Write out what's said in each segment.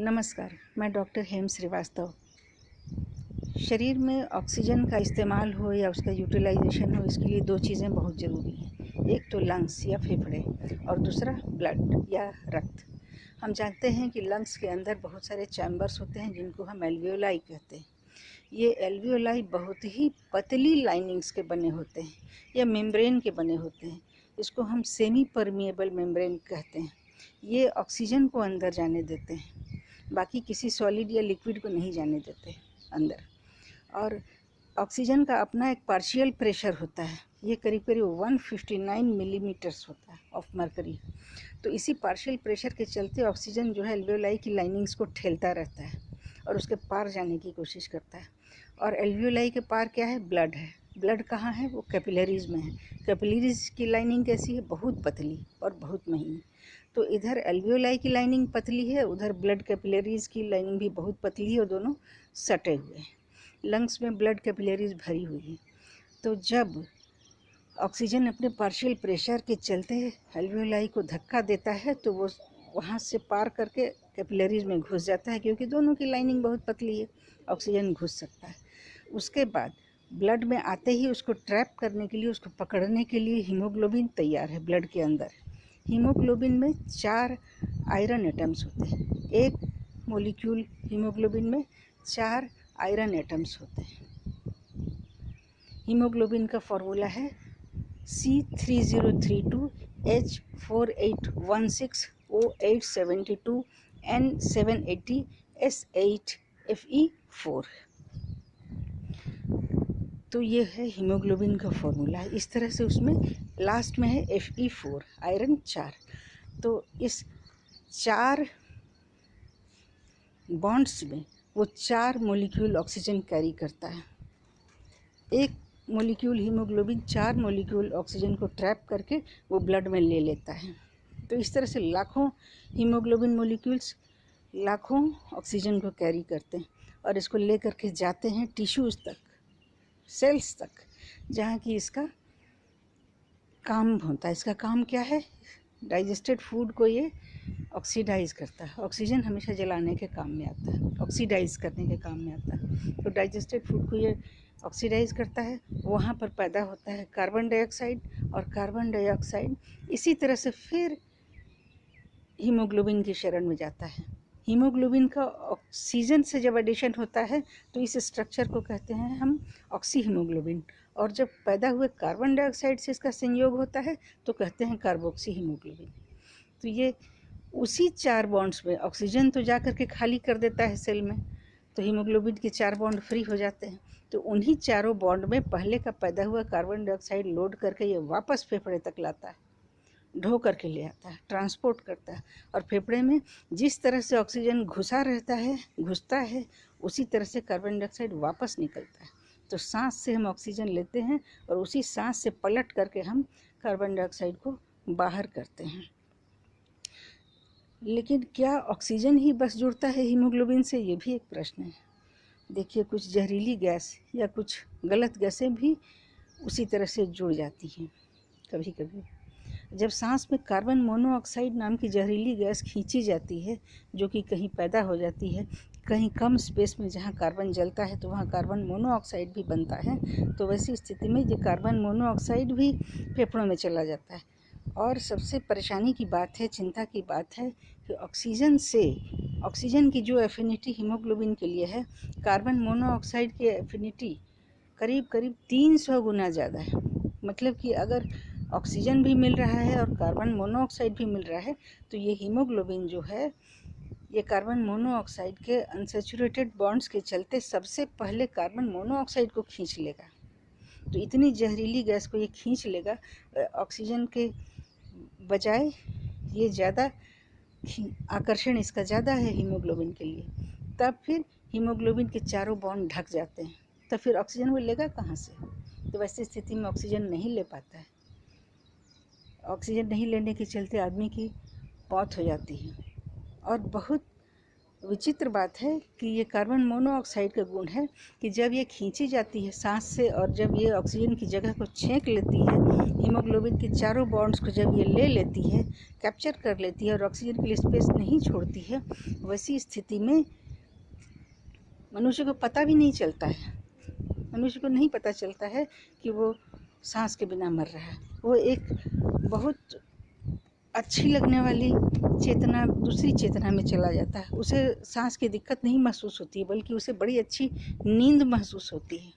नमस्कार, मैं डॉक्टर हेम श्रीवास्तव। शरीर में ऑक्सीजन का इस्तेमाल हो या उसका यूटिलाइजेशन हो, इसके लिए दो चीज़ें बहुत ज़रूरी हैं। एक तो लंग्स या फेफड़े और दूसरा ब्लड या रक्त। हम जानते हैं कि लंग्स के अंदर बहुत सारे चैम्बर्स होते हैं जिनको हम एल्वियोलाई कहते हैं। ये एल्वियोलाई बहुत ही पतली लाइनिंग्स के बने होते हैं या मेम्ब्रेन के बने होते हैं। इसको हम सेमी परमिएबल मेम्ब्रेन कहते हैं। ये ऑक्सीजन को अंदर जाने देते हैं, बाकी किसी सॉलिड या लिक्विड को नहीं जाने देते अंदर। और ऑक्सीजन का अपना एक पार्शियल प्रेशर होता है, ये करीब करीब 159 मिलीमीटर्स होता है ऑफ मरकरी। तो इसी पार्शियल प्रेशर के चलते ऑक्सीजन जो है एल्वियोलाई की लाइनिंग्स को ठेलता रहता है और उसके पार जाने की कोशिश करता है। और एल्वियोलाई के पार क्या है? ब्लड है। ब्लड कहाँ है? वो कैपिलरीज में है। कैपिलरीज की लाइनिंग कैसी है? बहुत पतली और बहुत महीन। तो इधर एल्वियोलाई की लाइनिंग पतली है, उधर ब्लड कैपिलरीज की लाइनिंग भी बहुत पतली है और दोनों सटे हुए हैं। लंग्स में ब्लड कैपिलरीज भरी हुई है। तो जब ऑक्सीजन अपने पार्शियल प्रेशर के चलते एल्वियोलाई को धक्का देता है तो वो वहाँ से पार करके कैपिलरीज में घुस जाता है, क्योंकि दोनों की लाइनिंग बहुत पतली है, ऑक्सीजन घुस सकता है। उसके बाद ब्लड में आते ही उसको ट्रैप करने के लिए, उसको पकड़ने के लिए हीमोग्लोबिन तैयार है ब्लड के अंदर। हीमोग्लोबिन में 4 आयरन एटम्स होते हैं। एक मोलिक्यूल हीमोग्लोबिन में 4 आयरन एटम्स होते हैं। हीमोग्लोबिन का फॉर्मूला है C3032842N780S8Fe4। तो ये है हीमोग्लोबिन का फॉर्मूला। इस तरह से उसमें लास्ट में है Fe4, आयरन 4। तो इस 4 बॉन्ड्स में वो 4 मोलिक्यूल ऑक्सीजन कैरी करता है। एक मोलिक्यूल हीमोग्लोबिन 4 मोलिक्यूल ऑक्सीजन को ट्रैप करके वो ब्लड में ले लेता है। तो इस तरह से लाखों हीमोग्लोबिन मोलिक्यूल्स लाखों ऑक्सीजन को कैरी करते हैं और इसको ले करके जाते हैं टिश्यूज़ तक, सेल्स तक, जहाँ की इसका काम होता है। इसका काम क्या है? डाइजेस्टेड फूड को ये ऑक्सीडाइज करता है। ऑक्सीजन हमेशा जलाने के काम में आता है, ऑक्सीडाइज करने के काम में आता है। तो डाइजेस्टेड फूड को ये ऑक्सीडाइज करता है, वहाँ पर पैदा होता है कार्बन डाइऑक्साइड, और कार्बन डाइऑक्साइड इसी तरह से फिर हीमोग्लोबिन की शरण में जाता है। हीमोग्लोबिन का ऑक्सीजन से जब एडिशन होता है तो इस स्ट्रक्चर को कहते हैं हम ऑक्सी हीमोग्लोबिन, और जब पैदा हुए कार्बन डाइऑक्साइड से इसका संयोग होता है तो कहते हैं कार्बोक्सी हीमोग्लोबिन। तो ये उसी 4 बॉन्ड्स में ऑक्सीजन तो जा कर के खाली कर देता है सेल में, तो हीमोग्लोबिन के 4 बॉन्ड फ्री हो जाते हैं। तो उन्हीं चारों बॉन्ड में पहले का पैदा हुआ कार्बन डाइऑक्साइड लोड करके ये वापस फेफड़े तक लाता है, ढो करके ले आता है, ट्रांसपोर्ट करता है। और फेफड़े में जिस तरह से ऑक्सीजन घुसता है उसी तरह से कार्बन डाइऑक्साइड वापस निकलता है। तो सांस से हम ऑक्सीजन लेते हैं और उसी सांस से पलट करके हम कार्बन डाइऑक्साइड को बाहर करते हैं। लेकिन क्या ऑक्सीजन ही बस जुड़ता है हीमोग्लोबिन से? ये भी एक प्रश्न है। देखिए, कुछ जहरीली गैस या कुछ गलत गैसें भी उसी तरह से जुड़ जाती हैं कभी कभी। जब सांस में कार्बन मोनोऑक्साइड नाम की जहरीली गैस खींची जाती है, जो कि कहीं पैदा हो जाती है, कहीं कम स्पेस में जहाँ कार्बन जलता है तो वहाँ कार्बन मोनोऑक्साइड भी बनता है, तो वैसी स्थिति में ये कार्बन मोनोऑक्साइड भी फेफड़ों में चला जाता है। और सबसे परेशानी की बात है, चिंता की बात है कि ऑक्सीजन की जो एफिनिटी हीमोग्लोबिन के लिए है, कार्बन मोनोऑक्साइड की एफिनिटी करीब करीब 300 गुना ज़्यादा है। मतलब कि अगर ऑक्सीजन भी मिल रहा है और कार्बन मोनोऑक्साइड भी मिल रहा है तो ये हीमोग्लोबिन जो है ये कार्बन मोनोऑक्साइड के अनसैचुरेटेड बॉन्ड्स के चलते सबसे पहले कार्बन मोनोऑक्साइड को खींच लेगा। तो इतनी जहरीली गैस को ये खींच लेगा, ऑक्सीजन के बजाय ये ज़्यादा आकर्षण इसका ज़्यादा है हीमोग्लोबिन के लिए। तब फिर हीमोग्लोबिन के चारों बॉन्ड ढक जाते हैं, तो फिर ऑक्सीजन वो लेगा कहाँ से? तो वैसी स्थिति में ऑक्सीजन नहीं ले पाता है। ऑक्सीजन नहीं लेने के चलते आदमी की मौत हो जाती है और बहुत विचित्र बात है कि ये कार्बन मोनोऑक्साइड का गुण है कि जब ये खींची जाती है सांस से और जब ये ऑक्सीजन की जगह को छेंक लेती है, हीमोग्लोबिन के चारों बॉन्ड्स को जब ये ले लेती है, कैप्चर कर लेती है और ऑक्सीजन के लिए स्पेस नहीं छोड़ती है, वैसी स्थिति में मनुष्य को पता भी नहीं चलता है। मनुष्य को नहीं पता चलता है कि वो सांस के बिना मर रहा है। वो एक बहुत अच्छी लगने वाली चेतना दूसरी चेतना में चला जाता है। उसे सांस की दिक्कत नहीं महसूस होती है, बल्कि उसे बड़ी अच्छी नींद महसूस होती है।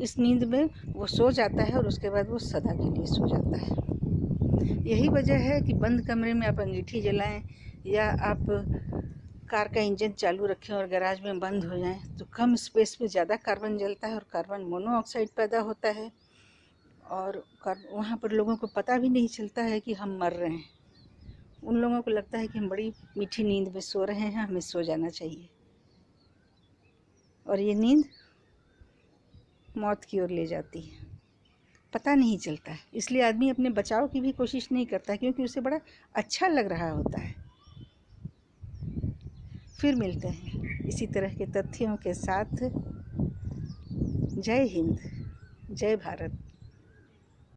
इस नींद में वो सो जाता है और उसके बाद वो सदा के लिए सो जाता है। यही वजह है कि बंद कमरे में आप अंगीठी जलाएं या आप कार का इंजन चालू रखें और गैराज में बंद हो जाएं तो कम स्पेस में ज़्यादा कार्बन जलता है और कार्बन मोनोऑक्साइड पैदा होता है, और वहाँ पर लोगों को पता भी नहीं चलता है कि हम मर रहे हैं। उन लोगों को लगता है कि हम बड़ी मीठी नींद में सो रहे हैं, हमें सो जाना चाहिए, और ये नींद मौत की ओर ले जाती है, पता नहीं चलता है। इसलिए आदमी अपने बचाव की भी कोशिश नहीं करता, क्योंकि उसे बड़ा अच्छा लग रहा होता है। फिर मिलते हैं इसी तरह के तथ्यों के साथ। जय हिंद, जय भारत।